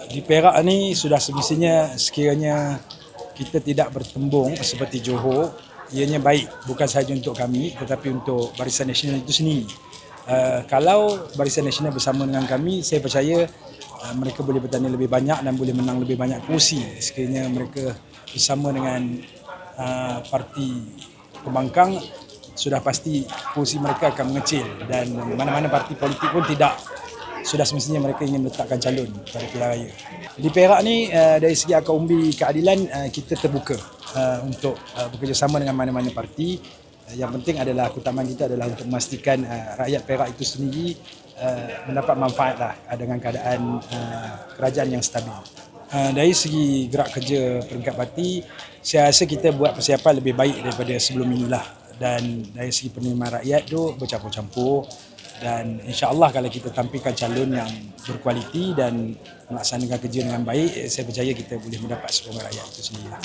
Di Perak ni sudah semestinya sekiranya kita tidak bertembung seperti Johor, ianya baik bukan sahaja untuk kami tetapi untuk Barisan Nasional itu sendiri. Kalau Barisan Nasional bersama dengan kami, saya percaya mereka boleh bertanding lebih banyak dan boleh menang lebih banyak kursi sekiranya mereka bersama dengan parti pembangkang. Sudah pasti kursi mereka akan mengecil dan mana-mana parti politik pun tidak, sudah semestinya mereka ingin meletakkan calon pada pilihan raya. Di Perak ni dari segi akar umbi keadilan kita terbuka untuk bekerjasama dengan mana-mana parti. Yang penting adalah keutamaan kita adalah untuk memastikan rakyat Perak itu sendiri mendapat manfaat lah dengan keadaan kerajaan yang stabil. Dari segi gerak kerja peringkat parti, saya rasa kita buat persiapan lebih baik daripada sebelum inilah. Dan dari segi penerimaan rakyat tu bercampur-campur. Dan insya-Allah kalau kita tampilkan calon yang berkualiti dan melaksanakan kerja dengan baik, saya percaya kita boleh mendapat sokongan rakyat itu sendirilah.